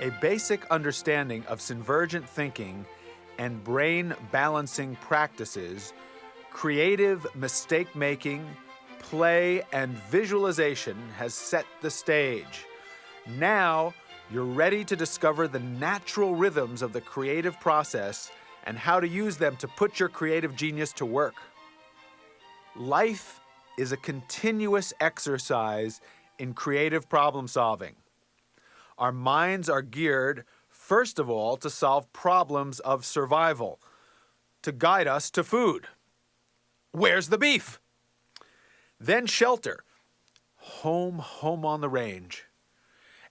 A basic understanding of synergent thinking and brain balancing practices, creative mistake making, play, and visualization has set the stage. Now, you're ready to discover the natural rhythms of the creative process and how to use them to put your creative genius to work. Life is a continuous exercise in creative problem solving. Our minds are geared, first of all, to solve problems of survival, to guide us to food. Where's the beef? Then shelter, home on the range.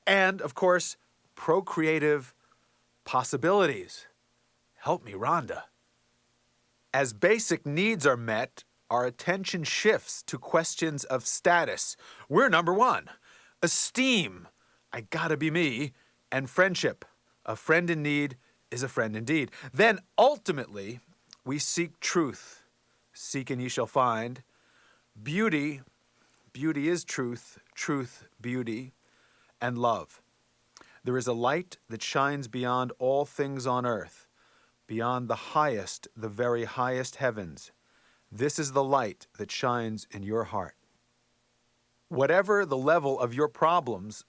And, of course, procreative possibilities. Help me, Rhonda. As basic needs are met, our attention shifts to questions of status. We're number one. Esteem, I gotta be me, and friendship. A friend in need is a friend indeed. Then, ultimately, we seek truth. Seek and ye shall find. Beauty, beauty is truth, truth, beauty, and love. There is a light that shines beyond all things on earth, beyond the highest, the very highest heavens. This is the light that shines in your heart. Whatever the level of your problems,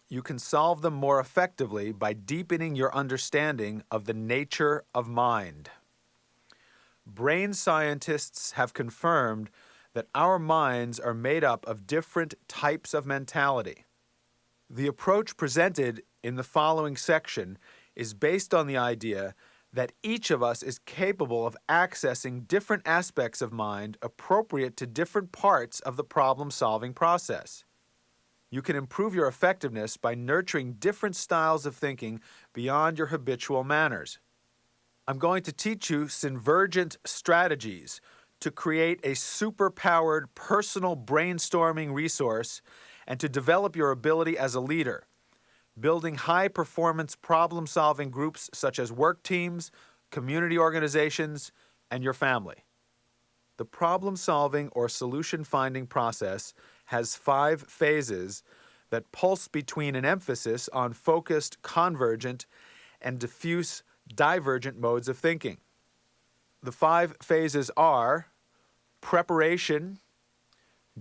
you can solve them more effectively by deepening your understanding of the nature of mind. Brain scientists have confirmed that our minds are made up of different types of mentality. The approach presented in the following section is based on the idea that each of us is capable of accessing different aspects of mind appropriate to different parts of the problem-solving process. You can improve your effectiveness by nurturing different styles of thinking beyond your habitual manners. I'm going to teach you synergent strategies to create a super-powered personal brainstorming resource and to develop your ability as a leader, building high-performance problem-solving groups such as work teams, community organizations, and your family. The problem-solving or solution-finding process has 5 phases that pulse between an emphasis on focused, convergent, and diffuse, divergent modes of thinking. The 5 phases are preparation,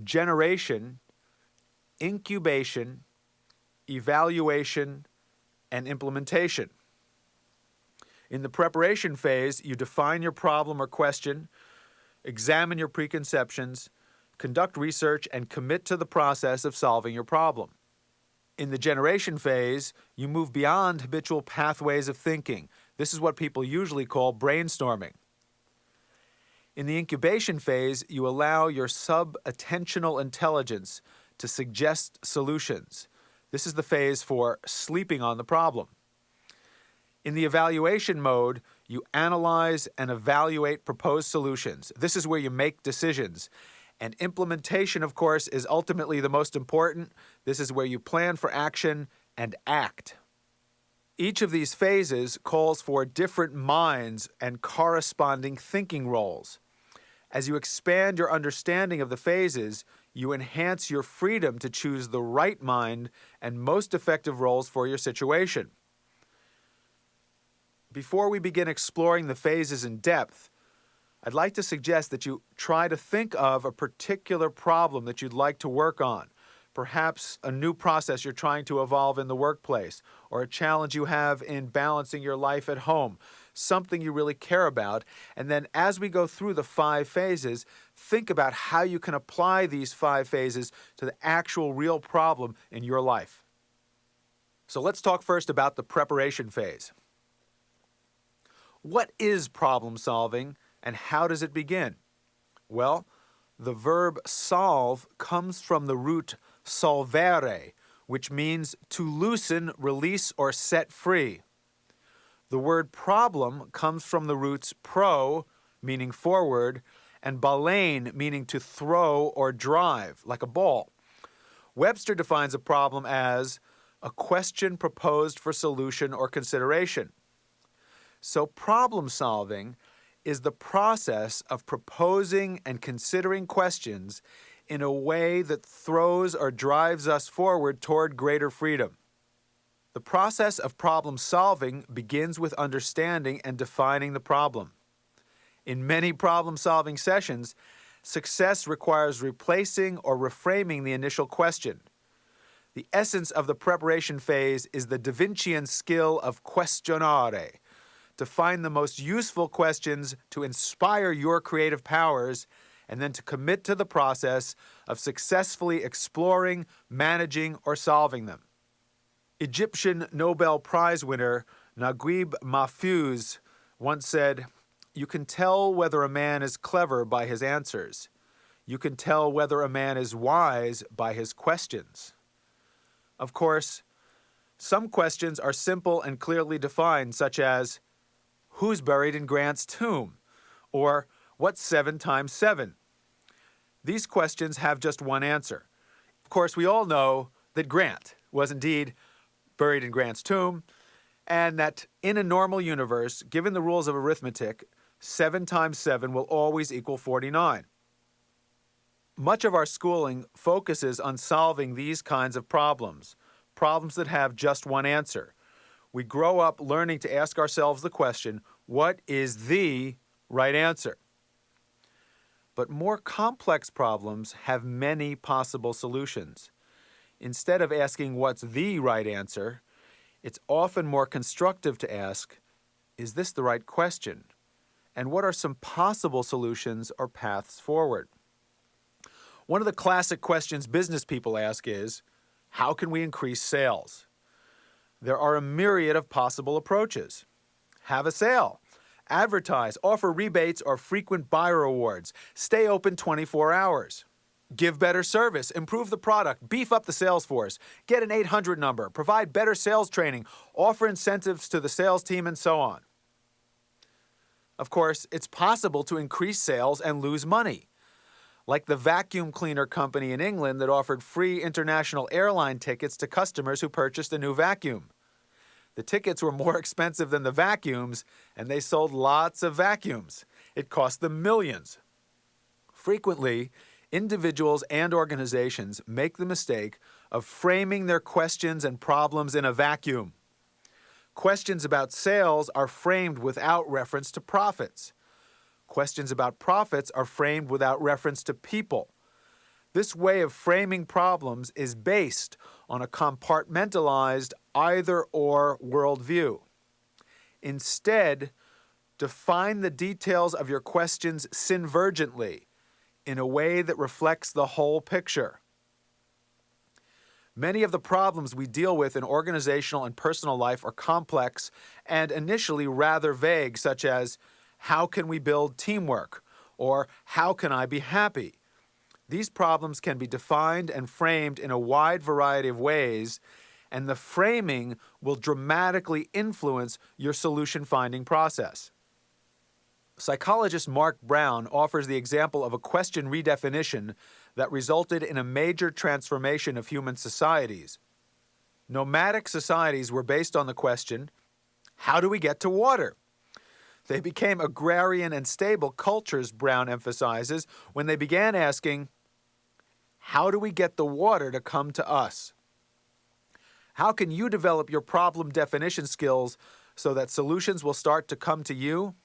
generation, incubation, evaluation, and implementation. In the preparation phase, you define your problem or question, examine your preconceptions, conduct research, and commit to the process of solving your problem. In the generation phase, you move beyond habitual pathways of thinking. This is what people usually call brainstorming. In the incubation phase, you allow your sub-attentional intelligence to suggest solutions. This is the phase for sleeping on the problem. In the evaluation mode, you analyze and evaluate proposed solutions. This is where you make decisions. And implementation, of course, is ultimately the most important. This is where you plan for action and act. Each of these phases calls for different minds and corresponding thinking roles. As you expand your understanding of the phases, you enhance your freedom to choose the right mind and most effective roles for your situation. Before we begin exploring the phases in depth, I'd like to suggest that you try to think of a particular problem that you'd like to work on. Perhaps a new process you're trying to evolve in the workplace, or a challenge you have in balancing your life at home, something you really care about. And then as we go through the 5 phases, think about how you can apply these 5 phases to the actual real problem in your life. So let's talk first about the preparation phase. What is problem solving and how does it begin? Well, the verb solve comes from the root solvere, which means to loosen, release, or set free. The word problem comes from the roots pro, meaning forward, and balein, meaning to throw or drive, like a ball. Webster defines a problem as a question proposed for solution or consideration. So problem solving is the process of proposing and considering questions in a way that throws or drives us forward toward greater freedom. The process of problem solving begins with understanding and defining the problem. In many problem-solving sessions, success requires replacing or reframing the initial question. The essence of the preparation phase is the Da Vincian skill of questionare, to find the most useful questions to inspire your creative powers, and then to commit to the process of successfully exploring, managing, or solving them. Egyptian Nobel Prize winner Naguib Mahfouz once said, "You can tell whether a man is clever by his answers. You can tell whether a man is wise by his questions." Of course, some questions are simple and clearly defined, such as, "Who's buried in Grant's tomb?" or "What's 7 times 7?" These questions have just one answer. Of course, we all know that Grant was indeed buried in Grant's tomb, and that in a normal universe, given the rules of arithmetic, 7 times 7 will always equal 49. Much of our schooling focuses on solving these kinds of problems that have just one answer. We grow up learning to ask ourselves the question, what is the right answer? But more complex problems have many possible solutions. Instead of asking what's the right answer, it's often more constructive to ask, is this the right question? And what are some possible solutions or paths forward? One of the classic questions business people ask is, how can we increase sales? There are a myriad of possible approaches. Have a sale. Advertise, offer rebates or frequent buyer awards. Stay open 24 hours. Give better service, improve the product, beef up the sales force, get an 800 number, provide better sales training, offer incentives to the sales team, and so on. Of course, it's possible to increase sales and lose money. Like the vacuum cleaner company in England that offered free international airline tickets to customers who purchased a new vacuum. The tickets were more expensive than the vacuums, and they sold lots of vacuums. It cost them millions. Frequently, individuals and organizations make the mistake of framing their questions and problems in a vacuum. Questions about sales are framed without reference to profits. Questions about profits are framed without reference to people. This way of framing problems is based on a compartmentalized either-or worldview. Instead, define the details of your questions synvergently, in a way that reflects the whole picture. Many of the problems we deal with in organizational and personal life are complex and initially rather vague, such as, how can we build teamwork? Or how can I be happy? These problems can be defined and framed in a wide variety of ways, and the framing will dramatically influence your solution-finding process. Psychologist Mark Brown offers the example of a question redefinition that resulted in a major transformation of human societies. Nomadic societies were based on the question, how do we get to water? They became agrarian and stable cultures, Brown emphasizes, when they began asking, how do we get the water to come to us? How can you develop your problem definition skills so that solutions will start to come to you?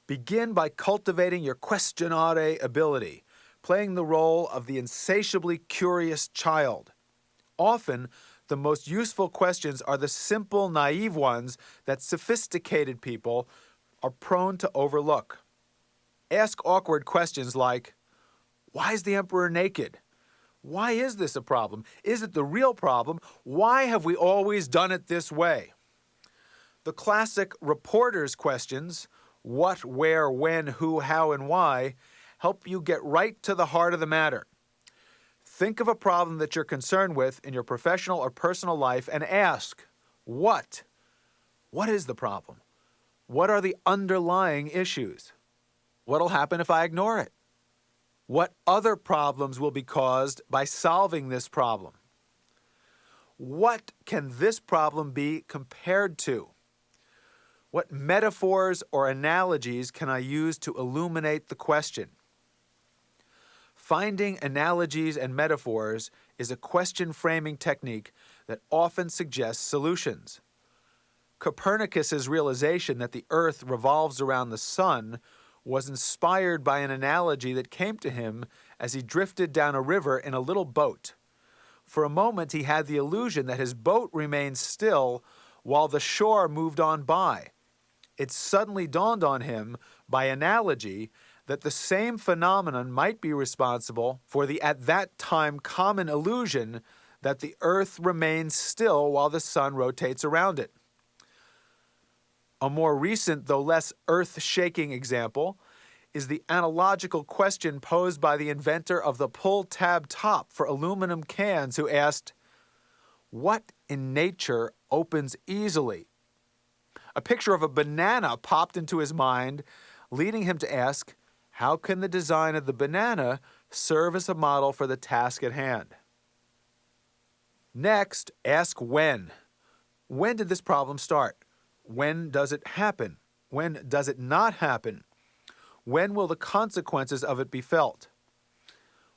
Begin by cultivating your questionare ability, playing the role of the insatiably curious child. Often, the most useful questions are the simple, naive ones that sophisticated people are prone to overlook. Ask awkward questions like, why is the emperor naked? Why is this a problem? Is it the real problem? Why have we always done it this way? The classic reporter's questions, what, where, when, who, how, and why, help you get right to the heart of the matter. Think of a problem that you're concerned with in your professional or personal life and ask, what? What is the problem? What are the underlying issues? What'll happen if I ignore it? What other problems will be caused by solving this problem? What can this problem be compared to? What metaphors or analogies can I use to illuminate the question? Finding analogies and metaphors is a question framing technique that often suggests solutions. Copernicus's realization that the Earth revolves around the sun was inspired by an analogy that came to him as he drifted down a river in a little boat. For a moment, he had the illusion that his boat remained still while the shore moved on by. It suddenly dawned on him, by analogy, that the same phenomenon might be responsible for the at that time common illusion that the Earth remains still while the sun rotates around it. A more recent, though less earth-shaking example is the analogical question posed by the inventor of the pull-tab top for aluminum cans, who asked, "What in nature opens easily?" A picture of a banana popped into his mind, leading him to ask, how can the design of the banana serve as a model for the task at hand? Next, ask when. When did this problem start? When does it happen? When does it not happen? When will the consequences of it be felt?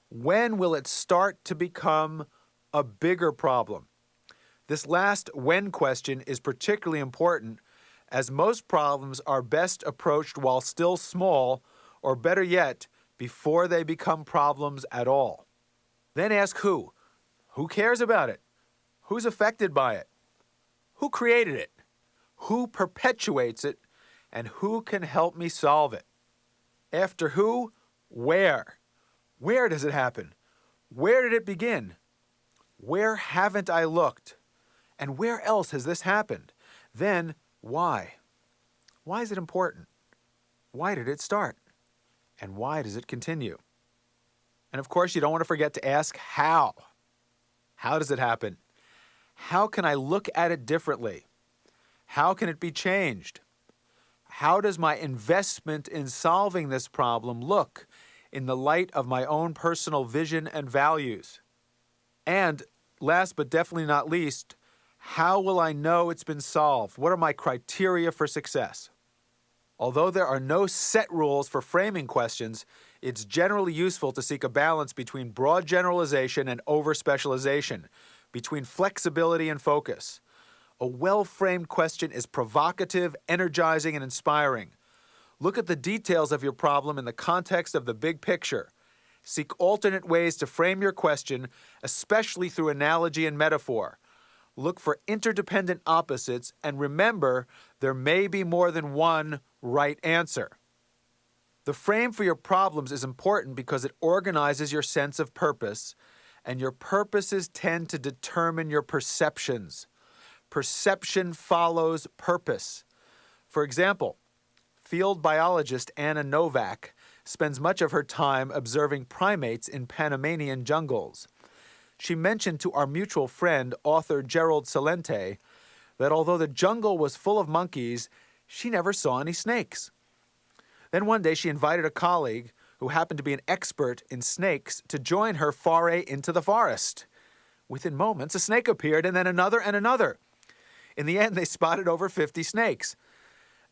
When will it start to become a bigger problem? This last when question is particularly important, as most problems are best approached while still small, or better yet, before they become problems at all. Then ask who. Who cares about it? Who's affected by it? Who created it? Who perpetuates it? And who can help me solve it? After who, where? Where does it happen? Where did it begin? Where haven't I looked? And where else has this happened? Then, why? Why is it important? Why did it start? And why does it continue? And of course, you don't want to forget to ask how. How does it happen? How can I look at it differently? How can it be changed? How does my investment in solving this problem look in the light of my own personal vision and values? And last but definitely not least, how will I know it's been solved? What are my criteria for success? Although there are no set rules for framing questions, it's generally useful to seek a balance between broad generalization and over-specialization, between flexibility and focus. A well-framed question is provocative, energizing, and inspiring. Look at the details of your problem in the context of the big picture. Seek alternate ways to frame your question, especially through analogy and metaphor. Look for interdependent opposites, and remember, there may be more than one right answer. The frame for your problems is important because it organizes your sense of purpose, and your purposes tend to determine your perceptions. Perception follows purpose. For example, field biologist Anna Novak spends much of her time observing primates in Panamanian jungles. She mentioned to our mutual friend, author Gerald Celente, that although the jungle was full of monkeys, she never saw any snakes. Then one day she invited a colleague, who happened to be an expert in snakes, to join her foray into the forest. Within moments, a snake appeared, and then another and another. In the end, they spotted over 50 snakes.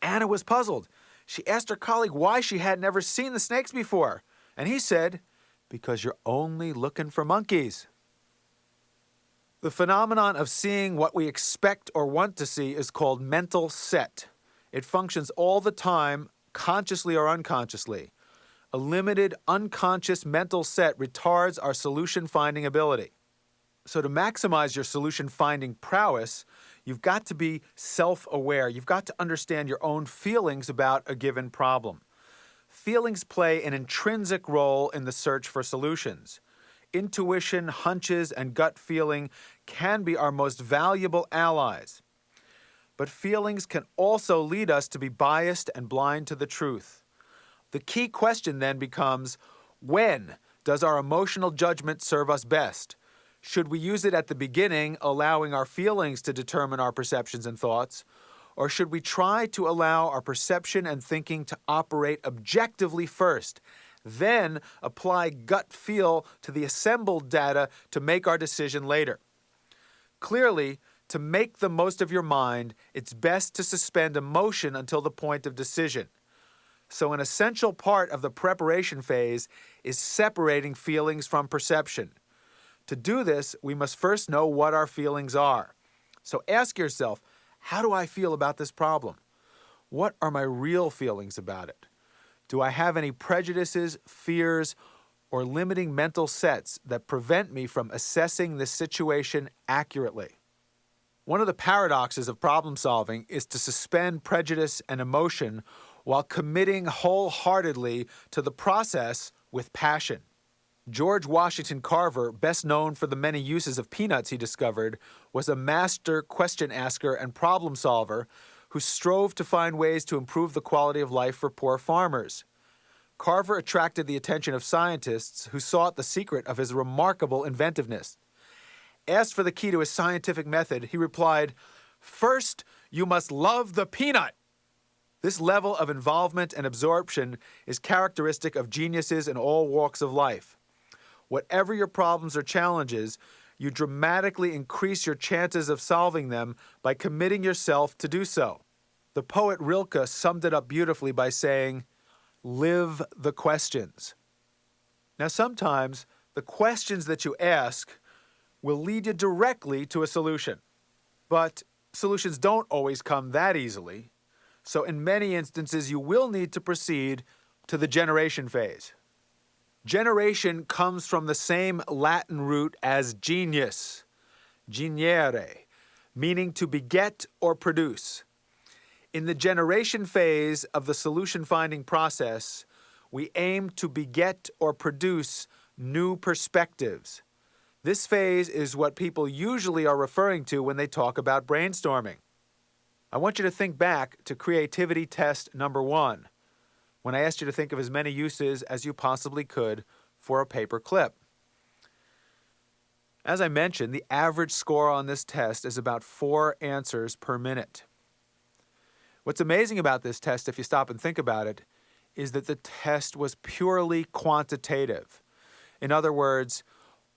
Anna was puzzled. She asked her colleague why she had never seen the snakes before, and he said, "Because you're only looking for monkeys." The phenomenon of seeing what we expect or want to see is called mental set. It functions all the time, consciously or unconsciously. A limited, unconscious mental set retards our solution-finding ability. So to maximize your solution-finding prowess, you've got to be self-aware. You've got to understand your own feelings about a given problem. Feelings play an intrinsic role in the search for solutions. Intuition, hunches, and gut feeling can be our most valuable allies. But feelings can also lead us to be biased and blind to the truth. The key question then becomes, when does our emotional judgment serve us best? Should we use it at the beginning, allowing our feelings to determine our perceptions and thoughts? Or should we try to allow our perception and thinking to operate objectively first, then apply gut feel to the assembled data to make our decision later? Clearly, to make the most of your mind, it's best to suspend emotion until the point of decision. So an essential part of the preparation phase is separating feelings from perception. To do this, we must first know what our feelings are. So ask yourself, how do I feel about this problem? What are my real feelings about it? Do I have any prejudices, fears, or limiting mental sets that prevent me from assessing this situation accurately? One of the paradoxes of problem solving is to suspend prejudice and emotion while committing wholeheartedly to the process with passion. George Washington Carver, best known for the many uses of peanuts he discovered, was a master question asker and problem solver who strove to find ways to improve the quality of life for poor farmers. Carver attracted the attention of scientists who sought the secret of his remarkable inventiveness. Asked for the key to his scientific method, he replied, "First, you must love the peanut." This level of involvement and absorption is characteristic of geniuses in all walks of life. Whatever your problems or challenges, you dramatically increase your chances of solving them by committing yourself to do so. The poet Rilke summed it up beautifully by saying, "Live the questions." Now, sometimes the questions that you ask will lead you directly to a solution. But solutions don't always come that easily. So in many instances, you will need to proceed to the generation phase. Generation comes from the same Latin root as genius, geniere, meaning to beget or produce. In the generation phase of the solution-finding process, we aim to beget or produce new perspectives. This phase is what people usually are referring to when they talk about brainstorming. I want you to think back to creativity test number 1, when I asked you to think of as many uses as you possibly could for a paper clip. As I mentioned, the average score on this test is about 4 answers per minute. What's amazing about this test, if you stop and think about it, is that the test was purely quantitative. In other words,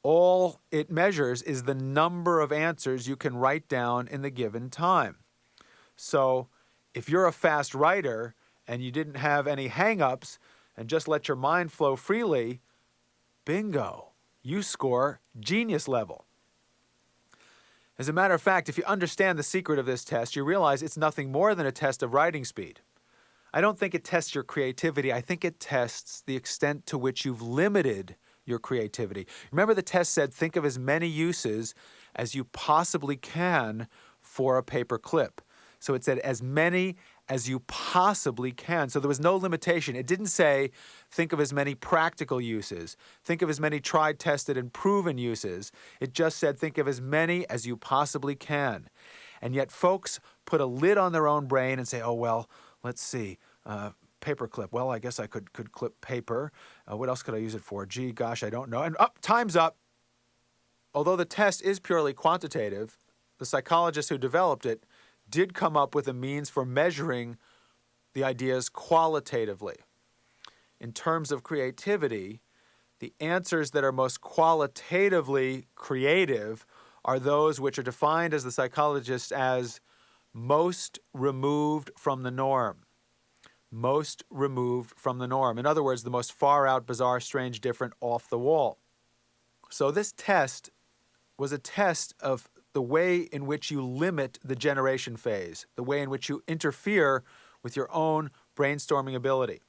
all it measures is the number of answers you can write down in the given time. So if you're a fast writer and you didn't have any hang-ups and just let your mind flow freely, bingo, you score genius level. As a matter of fact, if you understand the secret of this test, you realize it's nothing more than a test of writing speed. I don't think it tests your creativity. I think it tests the extent to which you've limited your creativity. Remember, the test said think of as many uses as you possibly can for a paper clip. So it said as many as you possibly can. So there was no limitation. It didn't say think of as many practical uses, think of as many tried, tested, and proven uses. It just said think of as many as you possibly can. And yet folks put a lid on their own brain and say, oh, well, let's see, paper clip. Well, I guess I could clip paper. What else could I use it for? Gee, gosh, I don't know. And time's up. Although the test is purely quantitative, the psychologists who developed it did come up with a means for measuring the ideas qualitatively. In terms of creativity, the answers that are most qualitatively creative are those which are defined as the psychologists as most removed from the norm. Most removed from the norm. In other words, the most far out, bizarre, strange, different, off the wall. So this test was a test of the way in which you limit the generation phase, the way in which you interfere with your own brainstorming ability.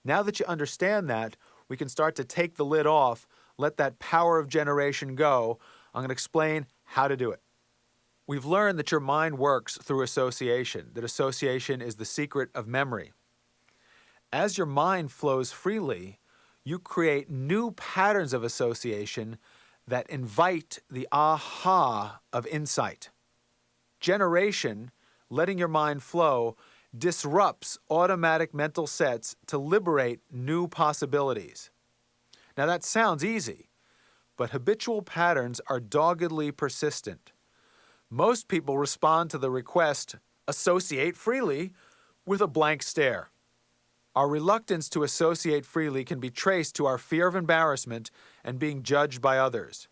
Now that you understand that, we can start to take the lid off, let that power of generation go. I'm going to explain how to do it. We've learned that your mind works through association, that association is the secret of memory. As your mind flows freely, you create new patterns of association that invite the aha of insight. Generation, letting your mind flow, disrupts automatic mental sets to liberate new possibilities. Now that sounds easy, but habitual patterns are doggedly persistent. Most people respond to the request, associate freely, with a blank stare. Our reluctance to associate freely can be traced to our fear of embarrassment and being judged by others.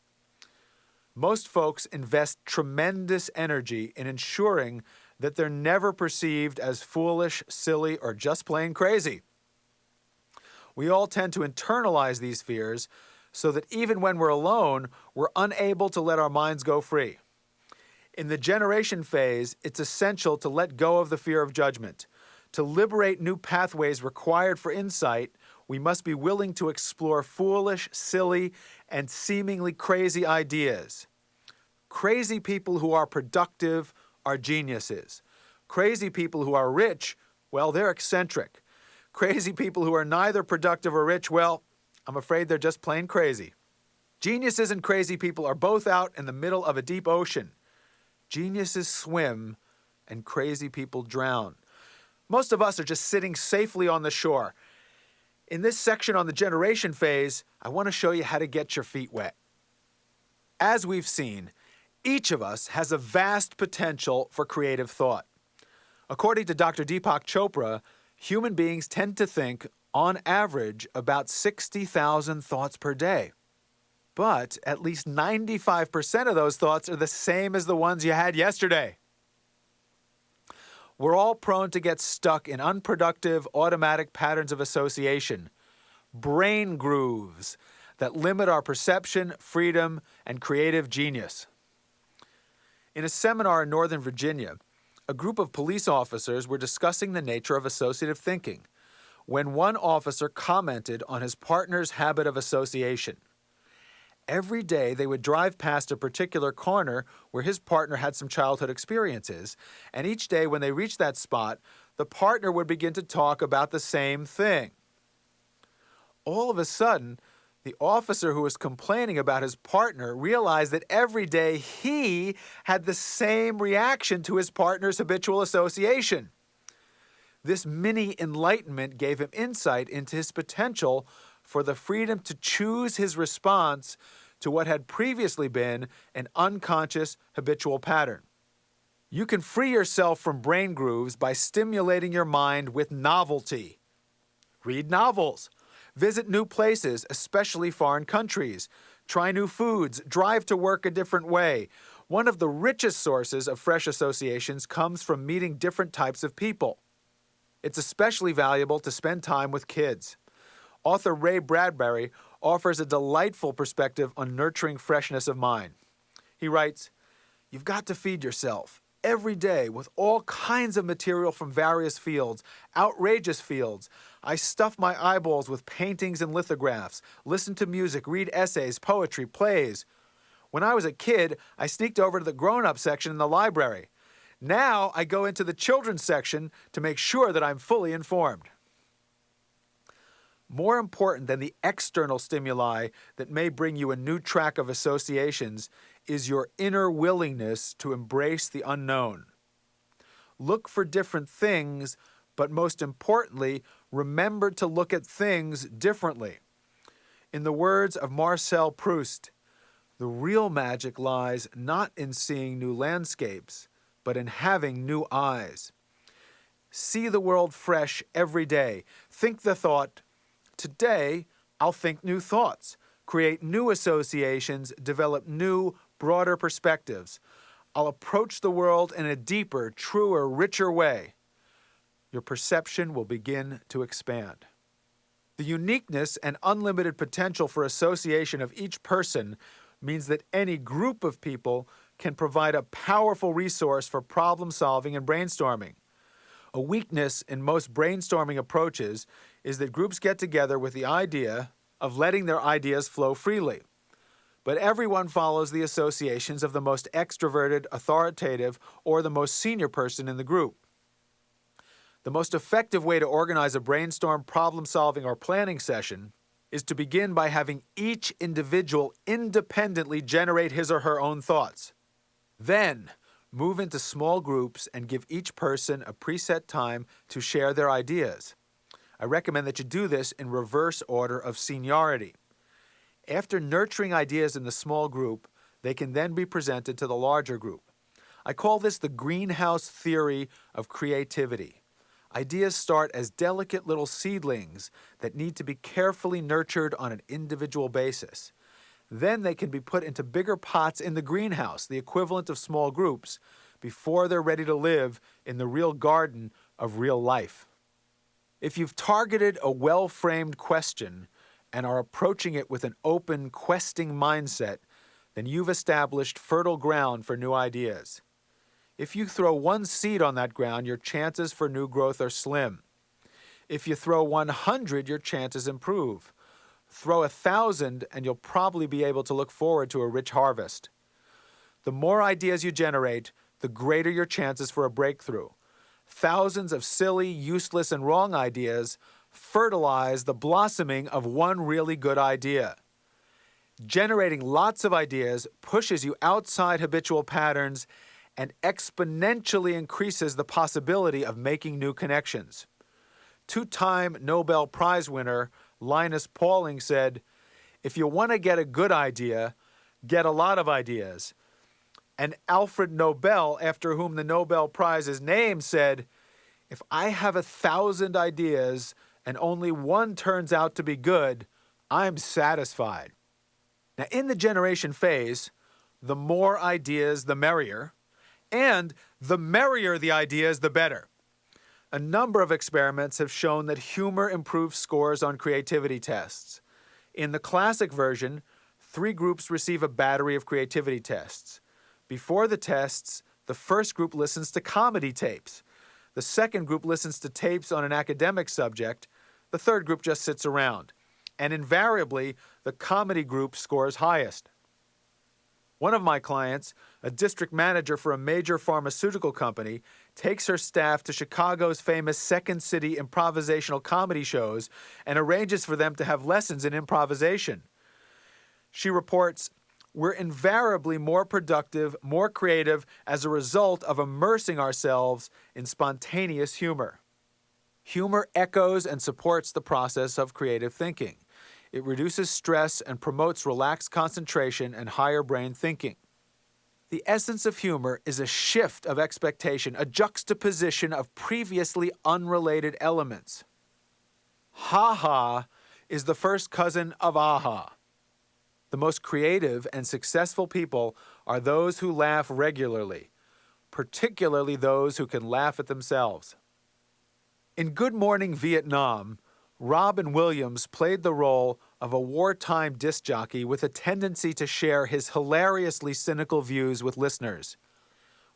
Most folks invest tremendous energy in ensuring that they're never perceived as foolish, silly, or just plain crazy. We all tend to internalize these fears, so that even when we're alone, we're unable to let our minds go free. In the generation phase, it's essential to let go of the fear of judgment. To liberate new pathways required for insight, we must be willing to explore foolish, silly, and seemingly crazy ideas. Crazy people who are productive are geniuses. Crazy people who are rich, well, they're eccentric. Crazy people who are neither productive or rich, well, I'm afraid they're just plain crazy. Geniuses and crazy people are both out in the middle of a deep ocean. Geniuses swim and crazy people drown. Most of us are just sitting safely on the shore. In this section on the generation phase, I want to show you how to get your feet wet. As we've seen, each of us has a vast potential for creative thought. According to Dr. Deepak Chopra, human beings tend to think, on average, about 60,000 thoughts per day. But at least 95% of those thoughts are the same as the ones you had yesterday. We're all prone to get stuck in unproductive, automatic patterns of association, brain grooves that limit our perception, freedom, and creative genius. In a seminar in Northern Virginia, a group of police officers were discussing the nature of associative thinking when one officer commented on his partner's habit of association. Every day they would drive past a particular corner where his partner had some childhood experiences, and each day when they reached that spot, the partner would begin to talk about the same thing. All of a sudden, the officer who was complaining about his partner realized that every day he had the same reaction to his partner's habitual association. This mini enlightenment gave him insight into his potential for the freedom to choose his response to what had previously been an unconscious habitual pattern. You can free yourself from brain grooves by stimulating your mind with novelty. Read novels. Visit new places, especially foreign countries. Try new foods. Drive to work a different way. One of the richest sources of fresh associations comes from meeting different types of people. It's especially valuable to spend time with kids. Author Ray Bradbury offers a delightful perspective on nurturing freshness of mind. He writes, "You've got to feed yourself every day with all kinds of material from various fields, outrageous fields. I stuff my eyeballs with paintings and lithographs, listen to music, read essays, poetry, plays. When I was a kid, I sneaked over to the grown-up section in the library. Now I go into the children's section to make sure that I'm fully informed." More important than the external stimuli that may bring you a new track of associations is your inner willingness to embrace the unknown. Look for different things, but most importantly, remember to look at things differently. In the words of Marcel Proust, the real magic lies not in seeing new landscapes, but in having new eyes. See the world fresh every day. Think the thought, "Today, I'll think new thoughts," create new associations, develop new, broader perspectives. I'll approach the world in a deeper, truer, richer way. Your perception will begin to expand. The uniqueness and unlimited potential for association of each person means that any group of people can provide a powerful resource for problem solving and brainstorming. A weakness in most brainstorming approaches is that groups get together with the idea of letting their ideas flow freely. But everyone follows the associations of the most extroverted, authoritative, or the most senior person in the group. The most effective way to organize a brainstorm, problem-solving, or planning session is to begin by having each individual independently generate his or her own thoughts. Then, move into small groups and give each person a preset time to share their ideas. I recommend that you do this in reverse order of seniority. After nurturing ideas in the small group, they can then be presented to the larger group. I call this the greenhouse theory of creativity. Ideas start as delicate little seedlings that need to be carefully nurtured on an individual basis. Then they can be put into bigger pots in the greenhouse, the equivalent of small groups, before they're ready to live in the real garden of real life. If you've targeted a well-framed question and are approaching it with an open, questing mindset, then you've established fertile ground for new ideas. If you throw one seed on that ground, your chances for new growth are slim. If you throw 100, your chances improve. Throw 1,000, and you'll probably be able to look forward to a rich harvest. The more ideas you generate, the greater your chances for a breakthrough. Thousands of silly, useless, and wrong ideas fertilize the blossoming of one really good idea. Generating lots of ideas pushes you outside habitual patterns and exponentially increases the possibility of making new connections. Two-time Nobel Prize winner Linus Pauling said, "If you want to get a good idea, get a lot of ideas." And Alfred Nobel, after whom the Nobel Prize is named, said, "If I have 1,000 ideas and only one turns out to be good, I'm satisfied." Now, in the generation phase, the more ideas, the merrier, and the merrier the ideas, the better. A number of experiments have shown that humor improves scores on creativity tests. In the classic version, 3 groups receive a battery of creativity tests. Before the tests, the first group listens to comedy tapes. The second group listens to tapes on an academic subject. The third group just sits around. And invariably, the comedy group scores highest. One of my clients, a district manager for a major pharmaceutical company, takes her staff to Chicago's famous Second City improvisational comedy shows and arranges for them to have lessons in improvisation. She reports, "We're invariably more productive, more creative as a result of immersing ourselves in spontaneous humor." Humor echoes and supports the process of creative thinking. It reduces stress and promotes relaxed concentration and higher brain thinking. The essence of humor is a shift of expectation, a juxtaposition of previously unrelated elements. Ha-ha is the first cousin of aha. The most creative and successful people are those who laugh regularly, particularly those who can laugh at themselves. In Good Morning Vietnam, Robin Williams played the role of a wartime disc jockey with a tendency to share his hilariously cynical views with listeners.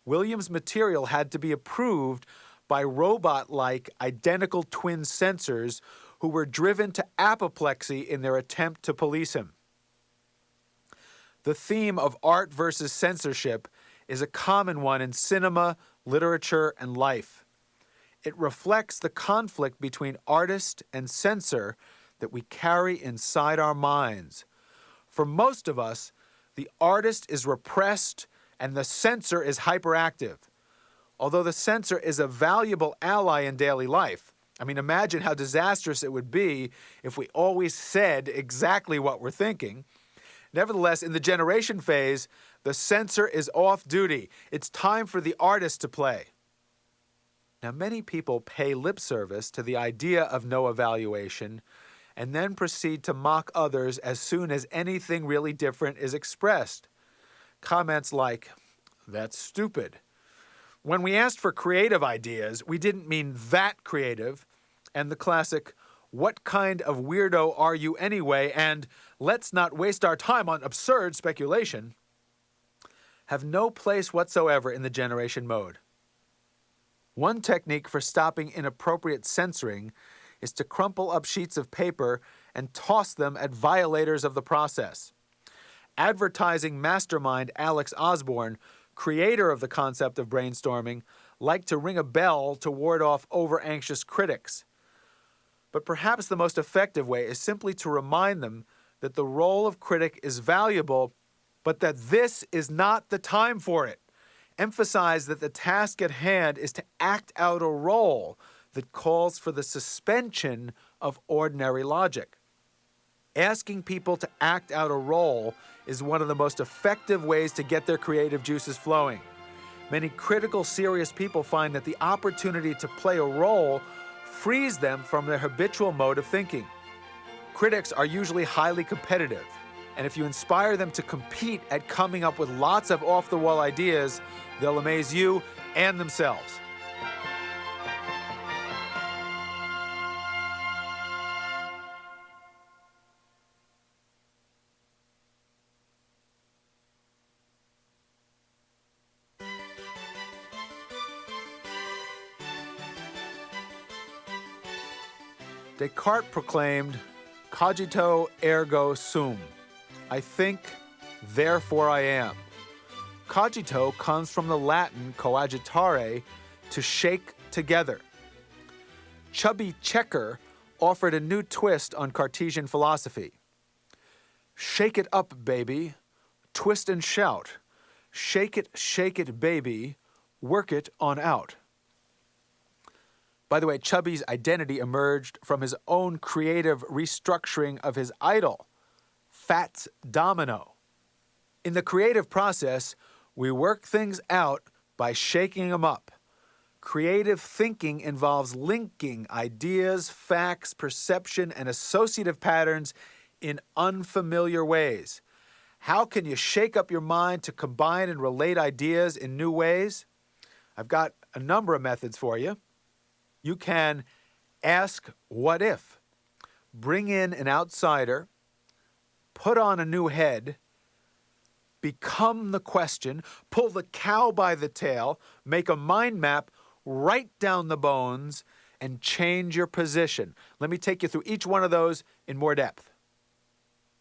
Williams' material had to be approved by robot-like identical twin censors who were driven to apoplexy in their attempt to police him. The theme of art versus censorship is a common one in cinema, literature, and life. It reflects the conflict between artist and censor that we carry inside our minds. For most of us, the artist is repressed and the censor is hyperactive. Although the censor is a valuable ally in daily life. I mean, imagine how disastrous it would be if we always said exactly what we're thinking. Nevertheless, in the generation phase, the censor is off duty. It's time for the artist to play. Now, many people pay lip service to the idea of no evaluation and then proceed to mock others as soon as anything really different is expressed. Comments like, "That's stupid." When we asked for creative ideas, we didn't mean that creative, and the classic, "What kind of weirdo are you anyway?" and "Let's not waste our time on absurd speculation," have no place whatsoever in the generation mode. One technique for stopping inappropriate censoring is to crumple up sheets of paper and toss them at violators of the process. Advertising mastermind Alex Osborne, creator of the concept of brainstorming, liked to ring a bell to ward off over-anxious critics. But perhaps the most effective way is simply to remind them that the role of critic is valuable, but that this is not the time for it. Emphasize that the task at hand is to act out a role that calls for the suspension of ordinary logic. Asking people to act out a role is one of the most effective ways to get their creative juices flowing. Many critical, serious people find that the opportunity to play a role frees them from their habitual mode of thinking. Critics are usually highly competitive, and if you inspire them to compete at coming up with lots of off-the-wall ideas, they'll amaze you and themselves. Descartes proclaimed, cogito ergo sum. I think, therefore I am. Cogito comes from the Latin coagitare, to shake together. Chubby Checker offered a new twist on Cartesian philosophy. Shake it up, baby. Twist and shout. Shake it, baby. Work it on out. By the way, Chubby's identity emerged from his own creative restructuring of his idol, Fats Domino. In the creative process, we work things out by shaking them up. Creative thinking involves linking ideas, facts, perception, and associative patterns in unfamiliar ways. How can you shake up your mind to combine and relate ideas in new ways? I've got a number of methods for you. You can ask, what if? Bring in an outsider, put on a new head, become the question, pull the cow by the tail, make a mind map, write down the bones, and change your position. Let me take you through each one of those in more depth.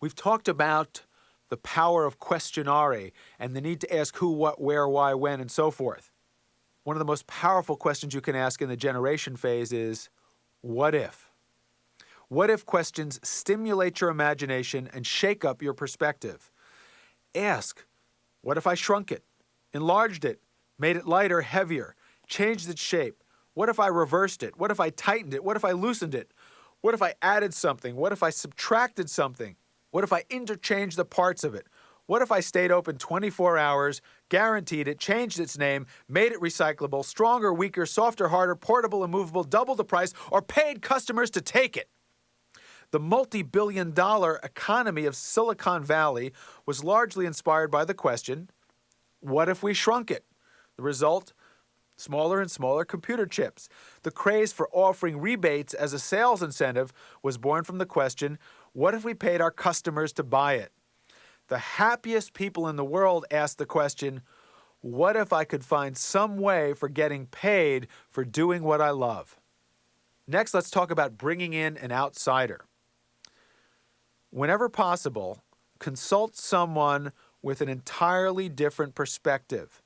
We've talked about the power of questionare and the need to ask who, what, where, why, when, and so forth. One of the most powerful questions you can ask in the generation phase is, what if? What if questions stimulate your imagination and shake up your perspective? Ask, what if I shrunk it, enlarged it, made it lighter, heavier, changed its shape? What if I reversed it? What if I tightened it? What if I loosened it? What if I added something? What if I subtracted something? What if I interchanged the parts of it? What if I stayed open 24 hours, guaranteed it, changed its name, made it recyclable, stronger, weaker, softer, harder, portable, immovable, double the price, or paid customers to take it? The multi-billion-dollar economy of Silicon Valley was largely inspired by the question, what if we shrunk it? The result, smaller and smaller computer chips. The craze for offering rebates as a sales incentive was born from the question, what if we paid our customers to buy it? The happiest people in the world ask the question, what if I could find some way for getting paid for doing what I love? Next, let's talk about bringing in an outsider. Whenever possible, consult someone with an entirely different perspective.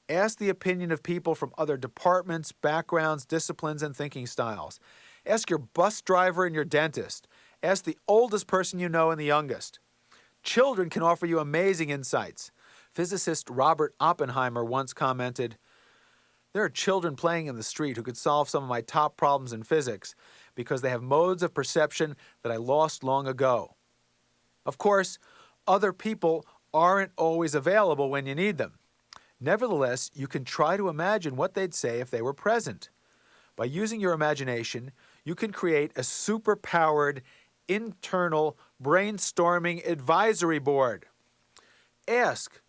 Ask the opinion of people from other departments, backgrounds, disciplines, and thinking styles. Ask your bus driver and your dentist. Ask the oldest person you know and the youngest. Children can offer you amazing insights. Physicist Robert Oppenheimer once commented, there are children playing in the street who could solve some of my top problems in physics because they have modes of perception that I lost long ago. Of course, other people aren't always available when you need them. Nevertheless, you can try to imagine what they'd say if they were present. By using your imagination, you can create a super-powered internal brainstorming advisory board. Ask,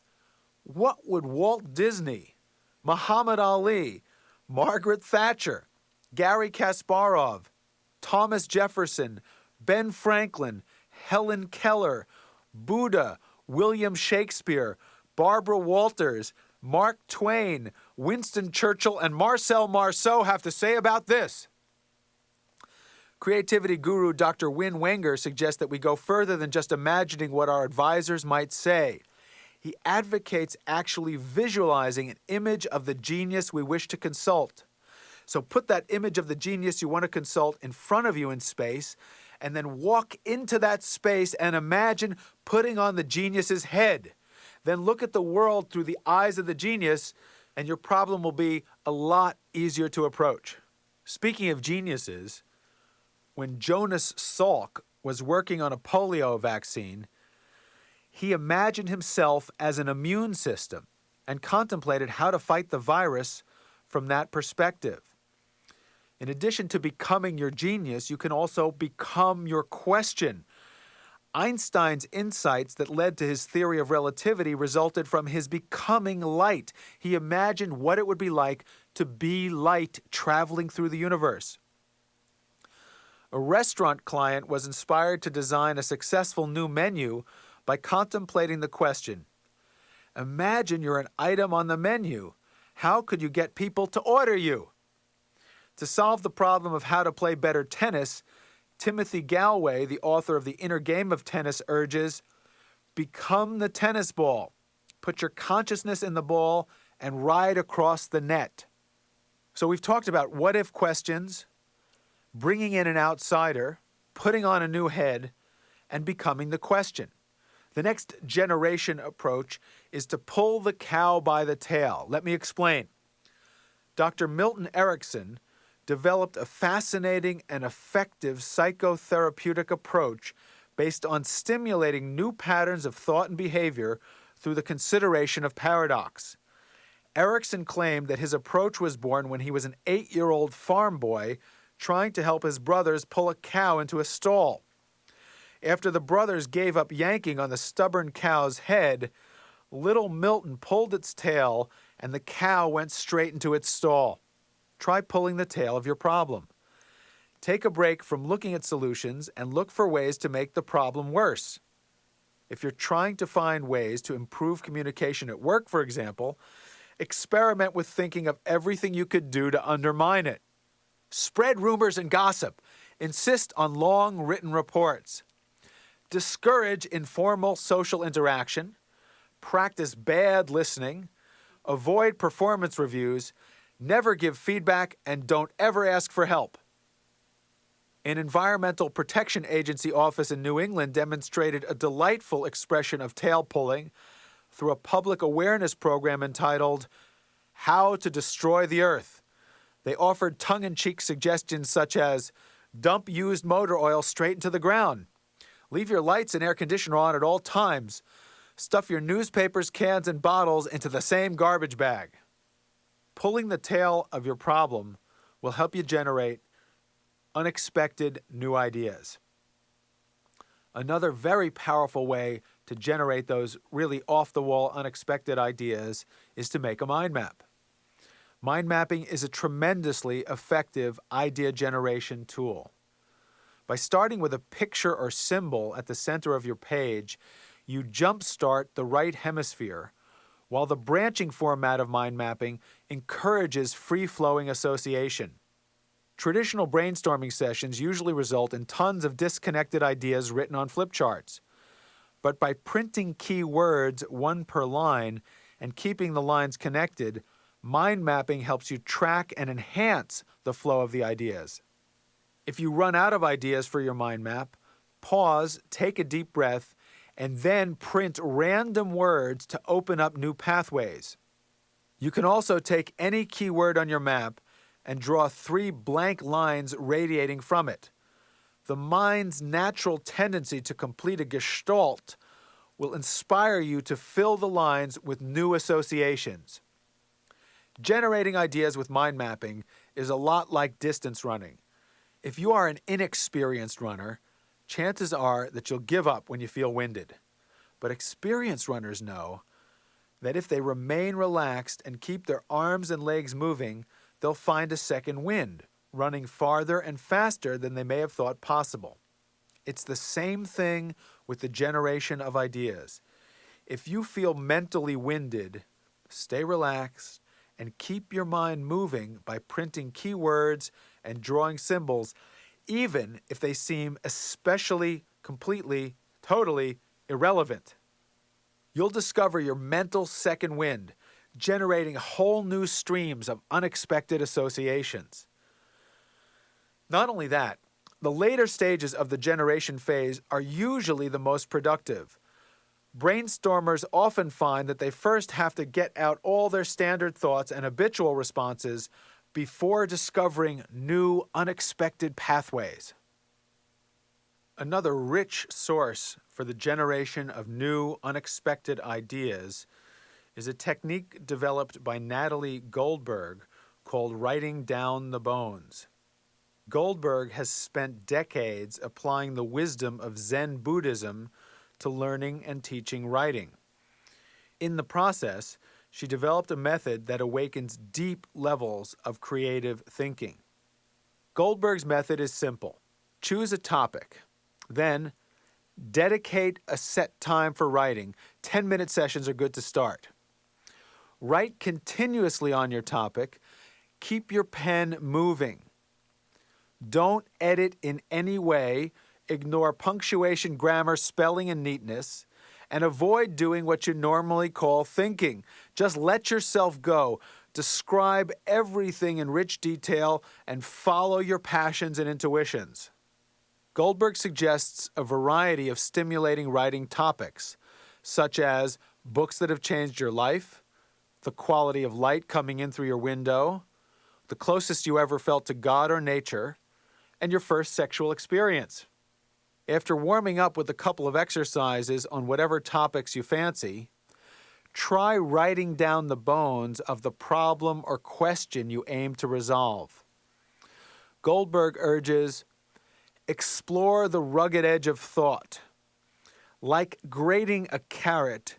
what would Walt Disney, Muhammad Ali, Margaret Thatcher, Gary Kasparov, Thomas Jefferson, Ben Franklin, Helen Keller, Buddha, William Shakespeare, Barbara Walters, Mark Twain, Winston Churchill, and Marcel Marceau have to say about this? Creativity guru Dr. Win Wenger suggests that we go further than just imagining what our advisors might say. He advocates actually visualizing an image of the genius we wish to consult. So put that image of the genius you want to consult in front of you in space, and then walk into that space and imagine putting on the genius's head. Then look at the world through the eyes of the genius, and your problem will be a lot easier to approach. Speaking of geniuses, when Jonas Salk was working on a polio vaccine, he imagined himself as an immune system and contemplated how to fight the virus from that perspective. In addition to becoming your genius, you can also become your question. Einstein's insights that led to his theory of relativity resulted from his becoming light. He imagined what it would be like to be light traveling through the universe. A restaurant client was inspired to design a successful new menu by contemplating the question, imagine you're an item on the menu. How could you get people to order you? To solve the problem of how to play better tennis, Timothy Galway, the author of The Inner Game of Tennis, urges, become the tennis ball. Put your consciousness in the ball and ride across the net. So we've talked about what-if questions, bringing in an outsider, putting on a new head, and becoming the question. The next generation approach is to pull the cow by the tail. Let me explain. Dr. Milton Erickson developed a fascinating and effective psychotherapeutic approach based on stimulating new patterns of thought and behavior through the consideration of paradox. Erickson claimed that his approach was born when he was an 8-year-old farm boy trying to help his brothers pull a cow into a stall. After the brothers gave up yanking on the stubborn cow's head, little Milton pulled its tail and the cow went straight into its stall. Try pulling the tail of your problem. Take a break from looking at solutions and look for ways to make the problem worse. If you're trying to find ways to improve communication at work, for example, experiment with thinking of everything you could do to undermine it. Spread rumors and gossip. Insist on long written reports. Discourage informal social interaction. Practice bad listening. Avoid performance reviews. Never give feedback, and don't ever ask for help. An Environmental Protection Agency office in New England demonstrated a delightful expression of tail pulling through a public awareness program entitled How to Destroy the Earth. They offered tongue-in-cheek suggestions such as dump used motor oil straight into the ground, leave your lights and air conditioner on at all times, stuff your newspapers, cans, and bottles into the same garbage bag. Pulling the tail of your problem will help you generate unexpected new ideas. Another very powerful way to generate those really off-the-wall, unexpected ideas is to make a mind map. Mind mapping is a tremendously effective idea generation tool. By starting with a picture or symbol at the center of your page, you jumpstart the right hemisphere, while the branching format of mind mapping encourages free-flowing association. Traditional brainstorming sessions usually result in tons of disconnected ideas written on flip charts. But by printing key words, one per line, and keeping the lines connected, mind mapping helps you track and enhance the flow of the ideas. If you run out of ideas for your mind map, pause, take a deep breath, and then print random words to open up new pathways. You can also take any keyword on your map and draw 3 blank lines radiating from it. The mind's natural tendency to complete a gestalt will inspire you to fill the lines with new associations. Generating ideas with mind mapping is a lot like distance running. If you are an inexperienced runner, chances are that you'll give up when you feel winded. But experienced runners know that if they remain relaxed and keep their arms and legs moving, they'll find a second wind, running farther and faster than they may have thought possible. It's the same thing with the generation of ideas. If you feel mentally winded, stay relaxed and keep your mind moving by printing keywords and drawing symbols, even if they seem especially, completely, totally irrelevant. You'll discover your mental second wind, generating whole new streams of unexpected associations. Not only that, the later stages of the generation phase are usually the most productive. Brainstormers often find that they first have to get out all their standard thoughts and habitual responses before discovering new, unexpected pathways. Another rich source for the generation of new, unexpected ideas is a technique developed by Natalie Goldberg called writing down the bones. Goldberg has spent decades applying the wisdom of Zen Buddhism to learning and teaching writing. In the process, she developed a method that awakens deep levels of creative thinking. Goldberg's method is simple. Choose a topic. Then, dedicate a set time for writing. 10-minute sessions are good to start. Write continuously on your topic. Keep your pen moving. Don't edit in any way, ignore punctuation, grammar, spelling, and neatness, and avoid doing what you normally call thinking. Just let yourself go. Describe everything in rich detail and follow your passions and intuitions. Goldberg suggests a variety of stimulating writing topics, such as books that have changed your life, the quality of light coming in through your window, the closest you ever felt to God or nature, and your first sexual experience. After warming up with a couple of exercises on whatever topics you fancy, try writing down the bones of the problem or question you aim to resolve. Goldberg urges, explore the rugged edge of thought. Like grating a carrot,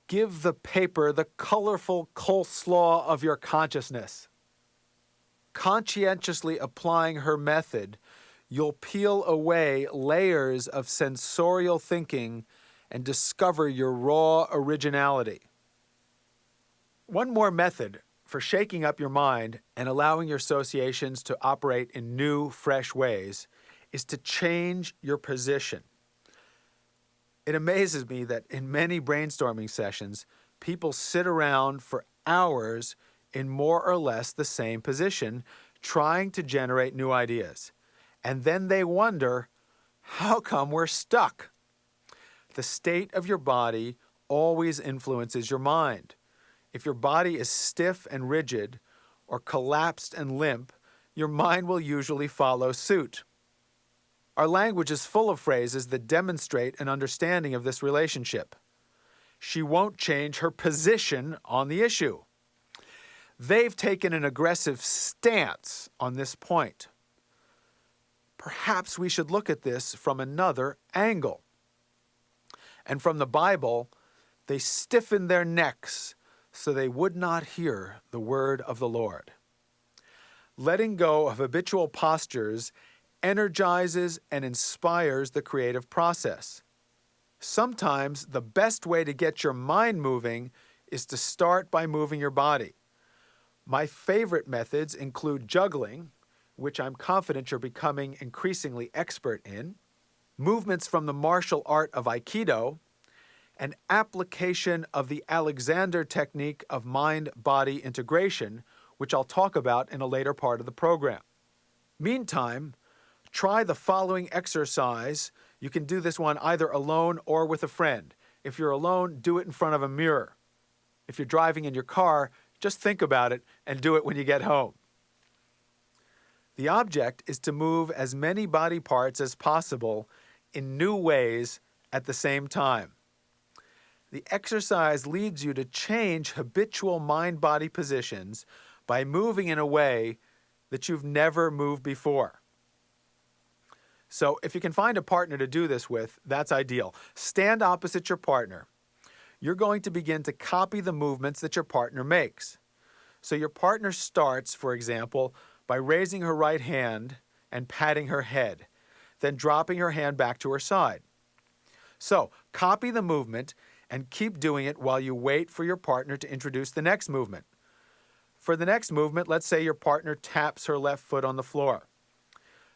give the paper the colorful coleslaw of your consciousness. Conscientiously applying her method, you'll peel away layers of sensorial thinking and discover your raw originality. One more method for shaking up your mind and allowing your associations to operate in new, fresh ways is to change your position. It amazes me that in many brainstorming sessions, people sit around for hours in more or less the same position, trying to generate new ideas. And then they wonder, how come we're stuck? The state of your body always influences your mind. If your body is stiff and rigid, or collapsed and limp, your mind will usually follow suit. Our language is full of phrases that demonstrate an understanding of this relationship. She won't change her position on the issue. They've taken an aggressive stance on this point. Perhaps we should look at this from another angle. And from the Bible, they stiffened their necks so they would not hear the word of the Lord. Letting go of habitual postures energizes and inspires the creative process. Sometimes the best way to get your mind moving is to start by moving your body. My favorite methods include juggling, which I'm confident you're becoming increasingly expert in, movements from the martial art of Aikido, and application of the Alexander technique of mind-body integration, which I'll talk about in a later part of the program. Meantime, try the following exercise. You can do this one either alone or with a friend. If you're alone, do it in front of a mirror. If you're driving in your car, just think about it and do it when you get home. The object is to move as many body parts as possible in new ways at the same time. The exercise leads you to change habitual mind-body positions by moving in a way that you've never moved before. So if you can find a partner to do this with, that's ideal. Stand opposite your partner. You're going to begin to copy the movements that your partner makes. So your partner starts, for example, by raising her right hand and patting her head, then dropping her hand back to her side. So copy the movement and keep doing it while you wait for your partner to introduce the next movement. For the next movement, let's say your partner taps her left foot on the floor.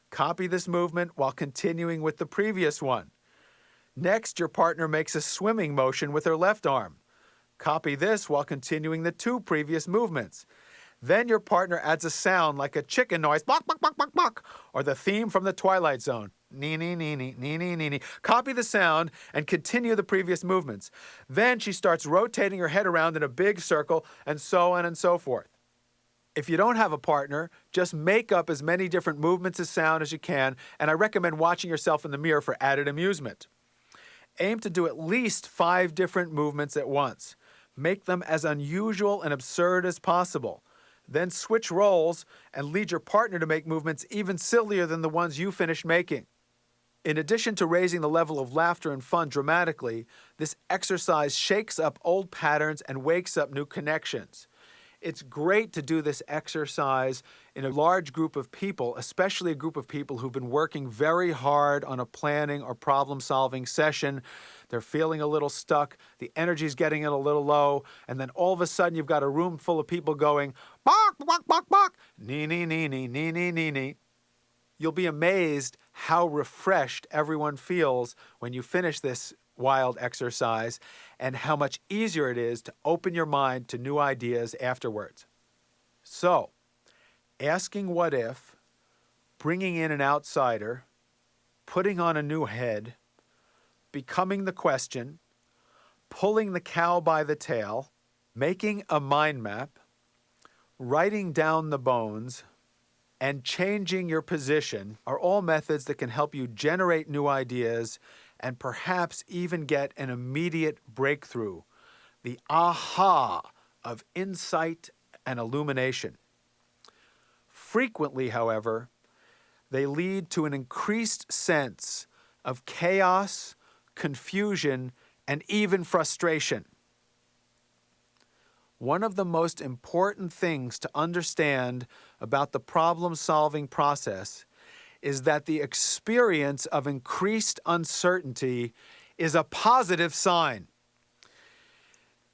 Copy this movement while continuing with the previous one. Next, your partner makes a swimming motion with her left arm. Copy this while continuing the two previous movements. Then your partner adds a sound like a chicken noise, bok, bok, bok, bok, bok, or the theme from the Twilight Zone. Nee, nee, nee, nee, nee, nee, nee, nee. Copy the sound and continue the previous movements. Then she starts rotating her head around in a big circle, and so on and so forth. If you don't have a partner, just make up as many different movements as sound as you can, and I recommend watching yourself in the mirror for added amusement. Aim to do at least 5 different movements at once. Make them as unusual and absurd as possible. Then switch roles and lead your partner to make movements even sillier than the ones you finished making. In addition to raising the level of laughter and fun dramatically, this exercise shakes up old patterns and wakes up new connections. It's great to do this exercise in a large group of people, especially a group of people who've been working very hard on a planning or problem-solving session. They're feeling a little stuck, the energy's getting a little low, and then all of a sudden you've got a room full of people going, bok, bok, bok, bok, nee, nee, nee, nee, nee, nee, nee, nee. You'll be amazed how refreshed everyone feels when you finish this wild exercise and how much easier it is to open your mind to new ideas afterwards. So, asking what if, bringing in an outsider, putting on a new head, becoming the question, pulling the cow by the tail, making a mind map, writing down the bones, and changing your position are all methods that can help you generate new ideas and perhaps even get an immediate breakthrough, the aha of insight and illumination. Frequently, however, they lead to an increased sense of chaos, confusion, and even frustration. One of the most important things to understand about the problem-solving process is that the experience of increased uncertainty is a positive sign.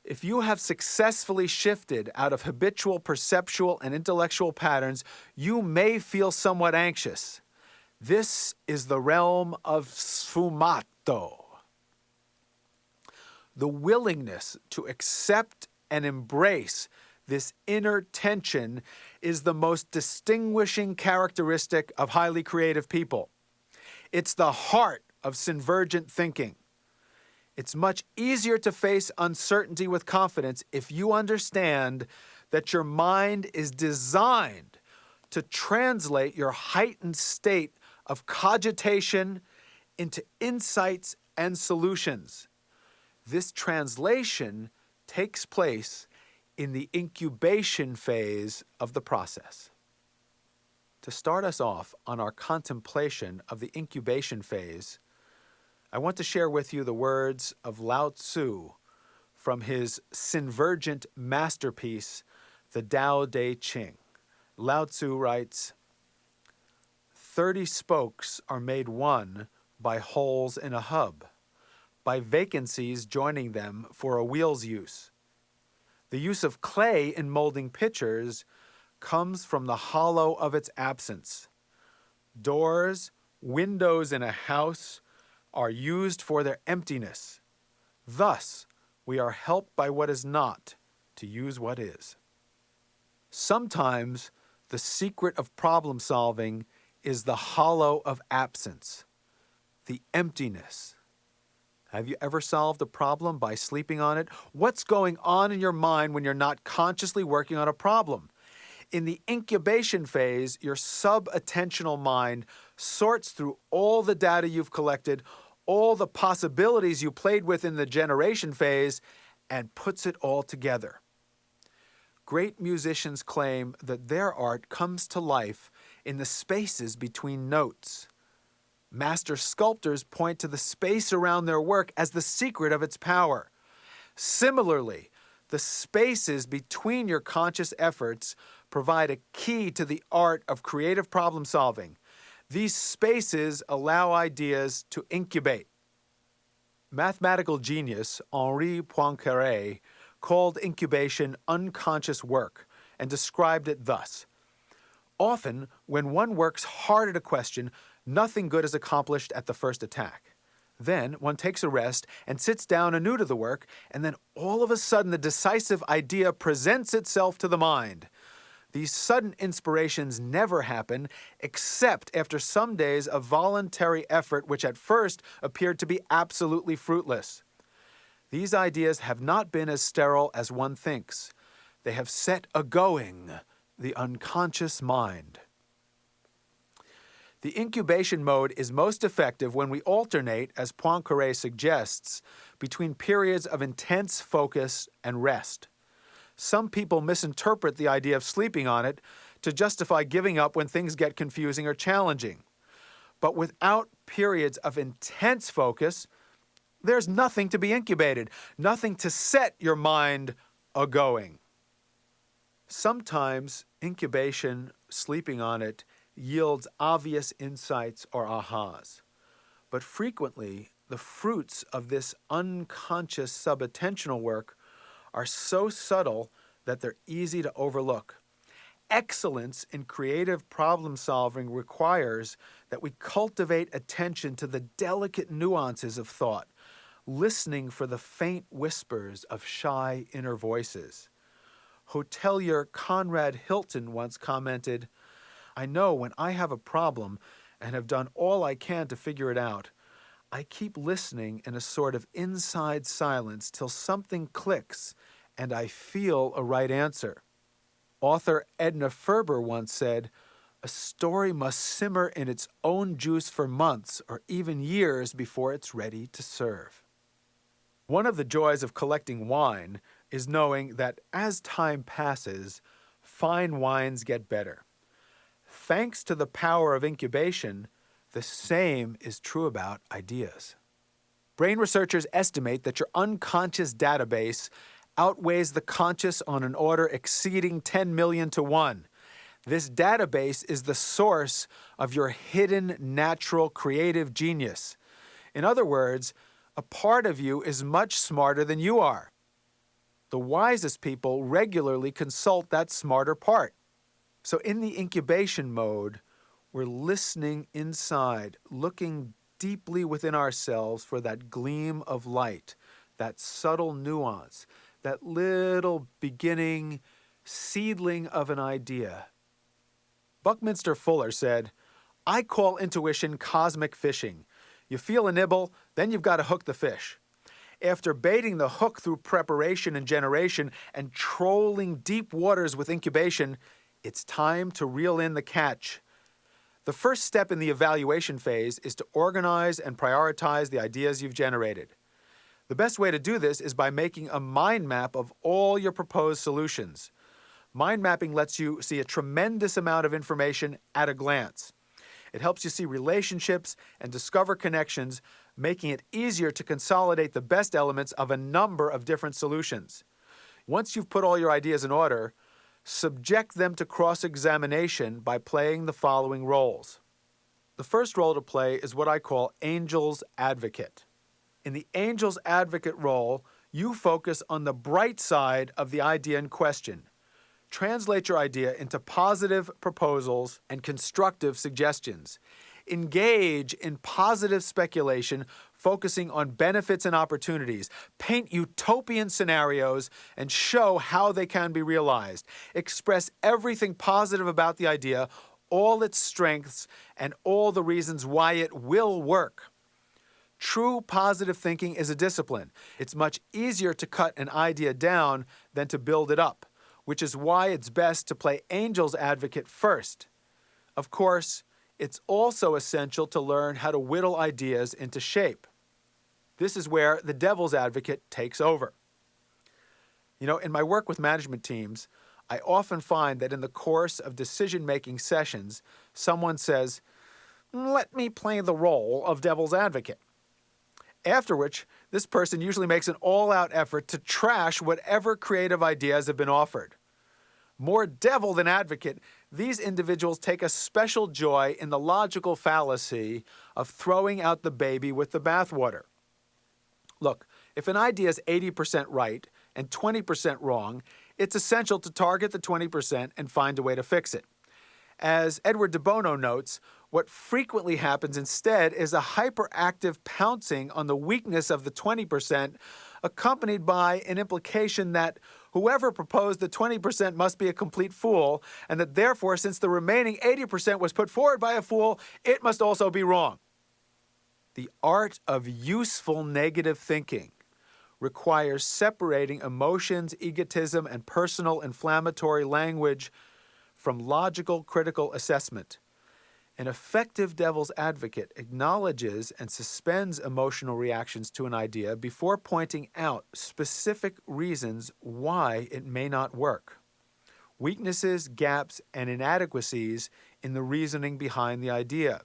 If you have successfully shifted out of habitual perceptual and intellectual patterns, you may feel somewhat anxious. This is the realm of sfumato. The willingness to accept and embrace this inner tension is the most distinguishing characteristic of highly creative people. It's the heart of Synvergent thinking. It's much easier to face uncertainty with confidence if you understand that your mind is designed to translate your heightened state of cogitation into insights and solutions. This translation takes place in the incubation phase of the process. To start us off on our contemplation of the incubation phase, I want to share with you the words of Lao Tzu from his Synvergent masterpiece, the Tao Te Ching. Lao Tzu writes, 30 spokes are made one by holes in a hub, by vacancies joining them for a wheel's use. The use of clay in molding pitchers comes from the hollow of its absence. Doors, windows in a house are used for their emptiness. Thus, we are helped by what is not to use what is. Sometimes the secret of problem solving is the hollow of absence, the emptiness. Have you ever solved a problem by sleeping on it? What's going on in your mind when you're not consciously working on a problem? In the incubation phase, your sub-attentional mind sorts through all the data you've collected, all the possibilities you played with in the generation phase, and puts it all together. Great musicians claim that their art comes to life in the spaces between notes. Master sculptors point to the space around their work as the secret of its power. Similarly, the spaces between your conscious efforts provide a key to the art of creative problem solving. These spaces allow ideas to incubate. Mathematical genius Henri Poincaré called incubation unconscious work and described it thus. Often, when one works hard at a question, nothing good is accomplished at the first attack. Then one takes a rest and sits down anew to the work, and then all of a sudden the decisive idea presents itself to the mind. These sudden inspirations never happen except after some days of voluntary effort which at first appeared to be absolutely fruitless. These ideas have not been as sterile as one thinks. They have set a-going the unconscious mind. The incubation mode is most effective when we alternate, as Poincaré suggests, between periods of intense focus and rest. Some people misinterpret the idea of sleeping on it to justify giving up when things get confusing or challenging. But without periods of intense focus, there's nothing to be incubated, nothing to set your mind a-going. Sometimes incubation, sleeping on it, yields obvious insights or ahas. But frequently, the fruits of this unconscious sub-attentional work are so subtle that they're easy to overlook. Excellence in creative problem solving requires that we cultivate attention to the delicate nuances of thought, listening for the faint whispers of shy inner voices. Hotelier Conrad Hilton once commented, "I know when I have a problem and have done all I can to figure it out, I keep listening in a sort of inside silence till something clicks and I feel a right answer." Author Edna Ferber once said, "A story must simmer in its own juice for months or even years before it's ready to serve." One of the joys of collecting wine is knowing that as time passes, fine wines get better. Thanks to the power of incubation, the same is true about ideas. Brain researchers estimate that your unconscious database outweighs the conscious on an order exceeding 10 million to 1. This database is the source of your hidden natural creative genius. In other words, a part of you is much smarter than you are. The wisest people regularly consult that smarter part. So in the incubation mode, we're listening inside, looking deeply within ourselves for that gleam of light, that subtle nuance, that little beginning seedling of an idea. Buckminster Fuller said, "I call intuition cosmic fishing. You feel a nibble, then you've got to hook the fish. After baiting the hook through preparation and generation and trolling deep waters with incubation, it's time to reel in the catch." The first step in the evaluation phase is to organize and prioritize the ideas you've generated. The best way to do this is by making a mind map of all your proposed solutions. Mind mapping lets you see a tremendous amount of information at a glance. It helps you see relationships and discover connections, making it easier to consolidate the best elements of a number of different solutions. Once you've put all your ideas in order, subject them to cross-examination by playing the following roles. The first role to play is what I call angel's advocate. In the angel's advocate role, you focus on the bright side of the idea in question. Translate your idea into positive proposals and constructive suggestions. Engage in positive speculation, focusing on benefits and opportunities. Paint utopian scenarios and show how they can be realized. Express everything positive about the idea, all its strengths, and all the reasons why it will work. True positive thinking is a discipline. It's much easier to cut an idea down than to build it up, which is why it's best to play angel's advocate first. Of course, it's also essential to learn how to whittle ideas into shape. This is where the devil's advocate takes over. In my work with management teams, I often find that in the course of decision-making sessions, someone says, "Let me play the role of devil's advocate." After which, this person usually makes an all-out effort to trash whatever creative ideas have been offered. More devil than advocate, these individuals take a special joy in the logical fallacy of throwing out the baby with the bathwater. Look, if an idea is 80% right and 20% wrong, it's essential to target the 20% and find a way to fix it. As Edward de Bono notes, what frequently happens instead is a hyperactive pouncing on the weakness of the 20%, accompanied by an implication that whoever proposed the 20% must be a complete fool, and that therefore, since the remaining 80% was put forward by a fool, it must also be wrong. The art of useful negative thinking requires separating emotions, egotism, and personal inflammatory language from logical, critical assessment. An effective devil's advocate acknowledges and suspends emotional reactions to an idea before pointing out specific reasons why it may not work. Weaknesses, gaps, and inadequacies in the reasoning behind the idea.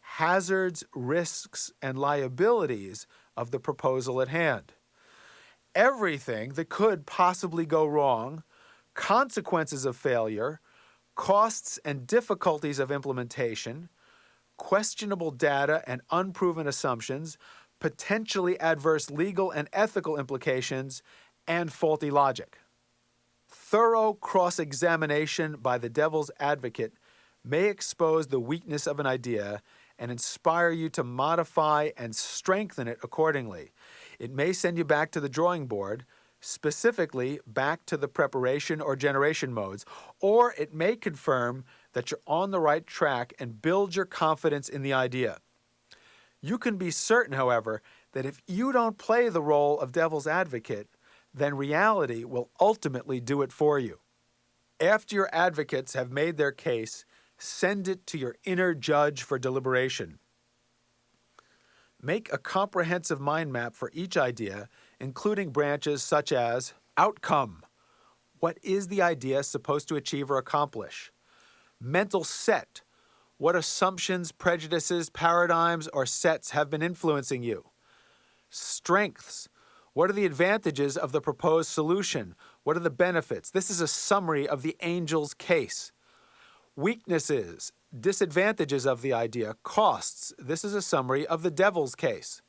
Hazards, risks, and liabilities of the proposal at hand. Everything that could possibly go wrong, consequences of failure, costs and difficulties of implementation, questionable data and unproven assumptions, potentially adverse legal and ethical implications, and faulty logic. Thorough cross-examination by the devil's advocate may expose the weakness of an idea and inspire you to modify and strengthen it accordingly. It may send you back to the drawing board, specifically back to the preparation or generation modes, or it may confirm that you're on the right track and build your confidence in the idea. You can be certain, however, that if you don't play the role of devil's advocate, then reality will ultimately do it for you. After your advocates have made their case, send it to your inner judge for deliberation. Make a comprehensive mind map for each idea, including branches such as outcome. What is the idea supposed to achieve or accomplish? Mental set. What assumptions, prejudices, paradigms, or sets have been influencing you? Strengths. What are the advantages of the proposed solution? What are the benefits? This is a summary of the angel's case. Weaknesses, disadvantages of the idea, costs. This is a summary of the devil's case.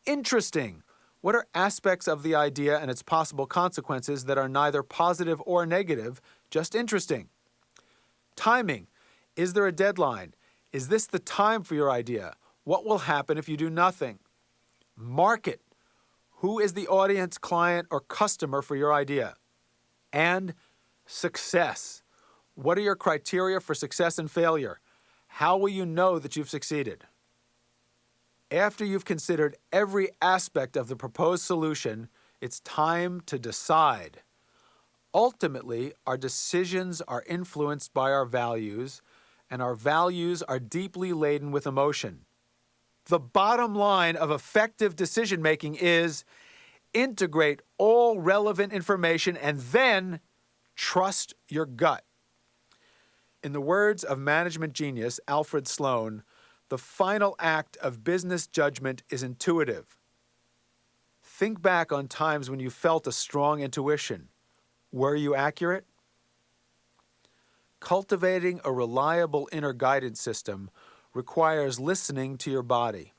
Interesting. What are aspects of the idea and its possible consequences that are neither positive or negative, just interesting? Timing. Is there a deadline? Is this the time for your idea? What will happen if you do nothing? Market. Who is the audience, client, or customer for your idea? And success. What are your criteria for success and failure? How will you know that you've succeeded? After you've considered every aspect of the proposed solution, it's time to decide. Ultimately, our decisions are influenced by our values, and our values are deeply laden with emotion. The bottom line of effective decision-making is integrate all relevant information and then trust your gut. In the words of management genius Alfred Sloan, the final act of business judgment is intuitive. Think back on times when you felt a strong intuition. Were you accurate? Cultivating a reliable inner guidance system requires listening to your body.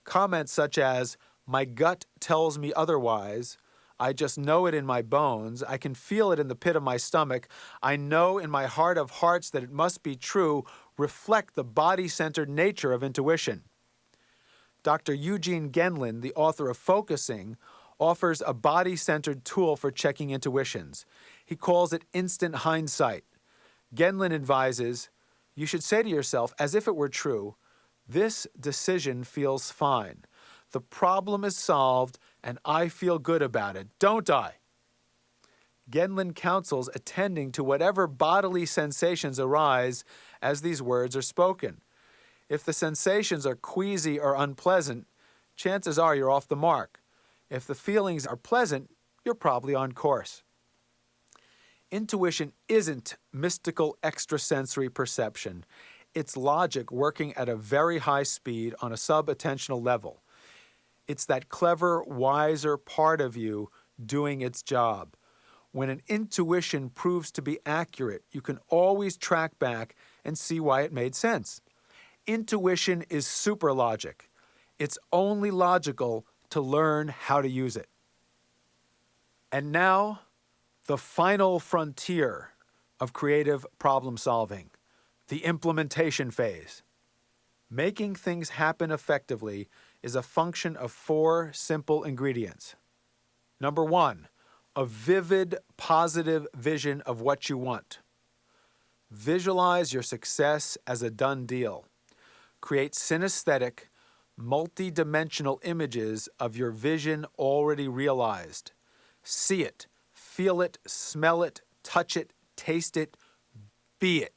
Comments such as, "My gut tells me otherwise," "I just know it in my bones," "I can feel it in the pit of my stomach," "I know in my heart of hearts that it must be true," reflect the body-centered nature of intuition. Dr. Eugene Genlin, the author of Focusing, offers a body-centered tool for checking intuitions. He calls it instant hindsight. Genlin advises, you should say to yourself, as if it were true, "This decision feels fine. The problem is solved, and I feel good about it, don't I?" Genlin counsels attending to whatever bodily sensations arise as these words are spoken. If the sensations are queasy or unpleasant, chances are you're off the mark. If the feelings are pleasant, you're probably on course. Intuition isn't mystical extrasensory perception. It's logic working at a very high speed on a sub-attentional level. It's that clever, wiser part of you doing its job. When an intuition proves to be accurate, you can always track back and see why it made sense. Intuition is super logic. It's only logical to learn how to use it. And now, the final frontier of creative problem solving, the implementation phase. Making things happen effectively is a function of 4 simple ingredients. Number 1, a vivid, positive vision of what you want. Visualize your success as a done deal. Create synesthetic, multi-dimensional images of your vision already realized. See it, feel it, smell it, touch it, taste it, be it.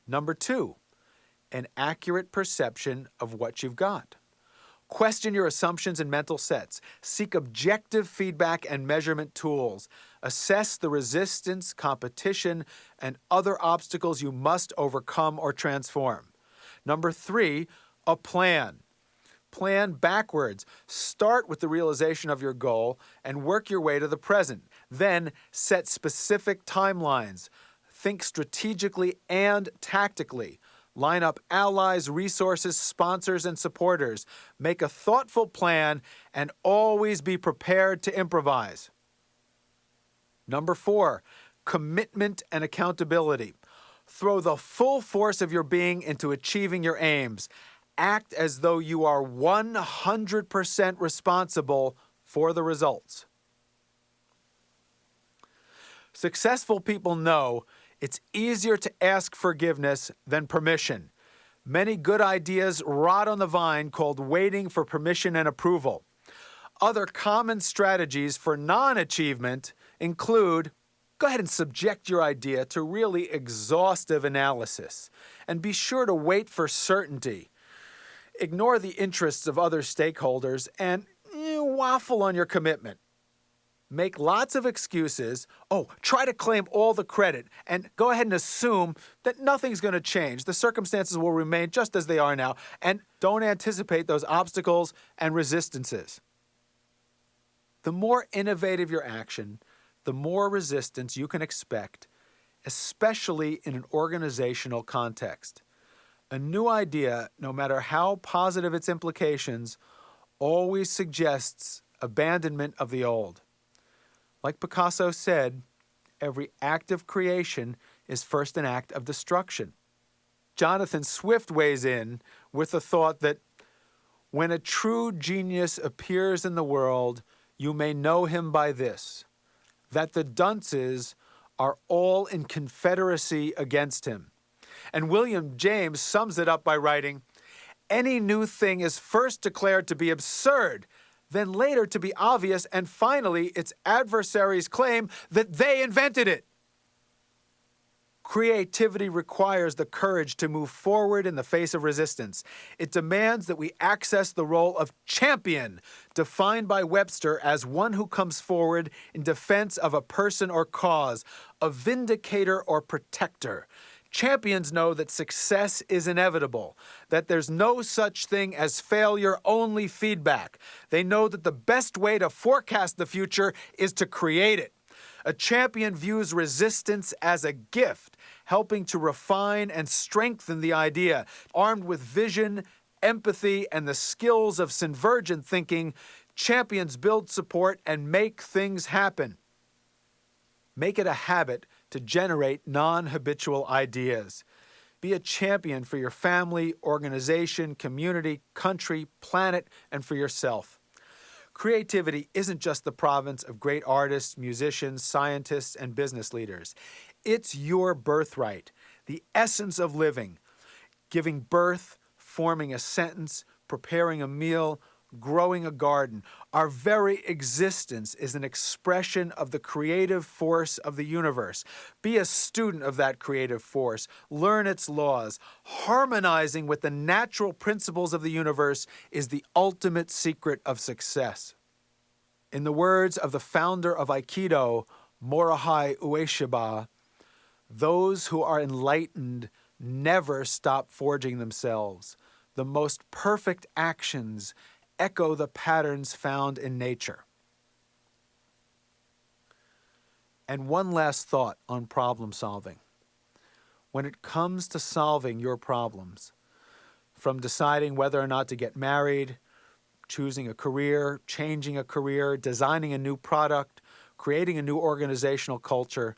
Number 2, an accurate perception of what you've got. Question your assumptions and mental sets. Seek objective feedback and measurement tools. Assess the resistance, competition, and other obstacles you must overcome or transform. Number 3, a plan. Plan backwards. Start with the realization of your goal and work your way to the present. Then set specific timelines. Think strategically and tactically. Line up allies, resources, sponsors, and supporters. Make a thoughtful plan and always be prepared to improvise. Number 4, commitment and accountability. Throw the full force of your being into achieving your aims. Act as though you are 100% responsible for the results. Successful people know it's easier to ask forgiveness than permission. Many good ideas rot on the vine called waiting for permission and approval. Other common strategies for non-achievement include: go ahead and subject your idea to really exhaustive analysis, and be sure to wait for certainty. Ignore the interests of other stakeholders and waffle on your commitment. Make lots of excuses. Try to claim all the credit and go ahead and assume that nothing's going to change. The circumstances will remain just as they are now, and don't anticipate those obstacles and resistances. The more innovative your action, the more resistance you can expect, especially in an organizational context. A new idea, no matter how positive its implications, always suggests abandonment of the old. Like Picasso said, every act of creation is first an act of destruction. Jonathan Swift weighs in with the thought that when a true genius appears in the world, you may know him by this, that the dunces are all in confederacy against him. And William James sums it up by writing, any new thing is first declared to be absurd, then later to be obvious, and finally its adversaries claim that they invented it. Creativity requires the courage to move forward in the face of resistance. It demands that we access the role of champion, defined by Webster as one who comes forward in defense of a person or cause, a vindicator or protector. Champions know that success is inevitable, that there's no such thing as failure, only feedback. They know that the best way to forecast the future is to create it. A champion views resistance as a gift, helping to refine and strengthen the idea. Armed with vision, empathy, and the skills of Synvergent thinking, champions build support and make things happen. Make it a habit to generate non-habitual ideas. Be a champion for your family, organization, community, country, planet, and for yourself. Creativity isn't just the province of great artists, musicians, scientists, and business leaders. It's your birthright, the essence of living. Giving birth, forming a sentence, preparing a meal, growing a garden. Our very existence is an expression of the creative force of the universe. Be a student of that creative force. Learn its laws. Harmonizing with the natural principles of the universe is the ultimate secret of success. In the words of the founder of Aikido, Morihei Ueshiba, those who are enlightened never stop forging themselves. The most perfect actions echo the patterns found in nature. And one last thought on problem solving. When it comes to solving your problems, from deciding whether or not to get married, choosing a career, changing a career, designing a new product, creating a new organizational culture,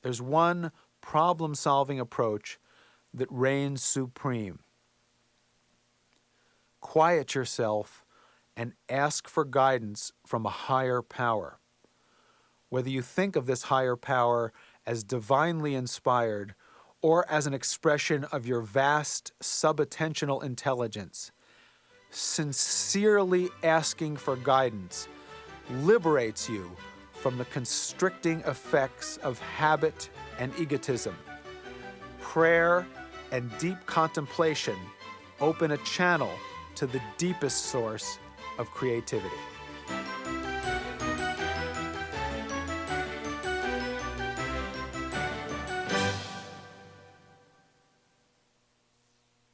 there's one problem-solving approach that reigns supreme. Quiet yourself and ask for guidance from a higher power. Whether you think of this higher power as divinely inspired or as an expression of your vast subattentional intelligence, sincerely asking for guidance liberates you from the constricting effects of habit and egotism. Prayer and deep contemplation open a channel to the deepest source of creativity.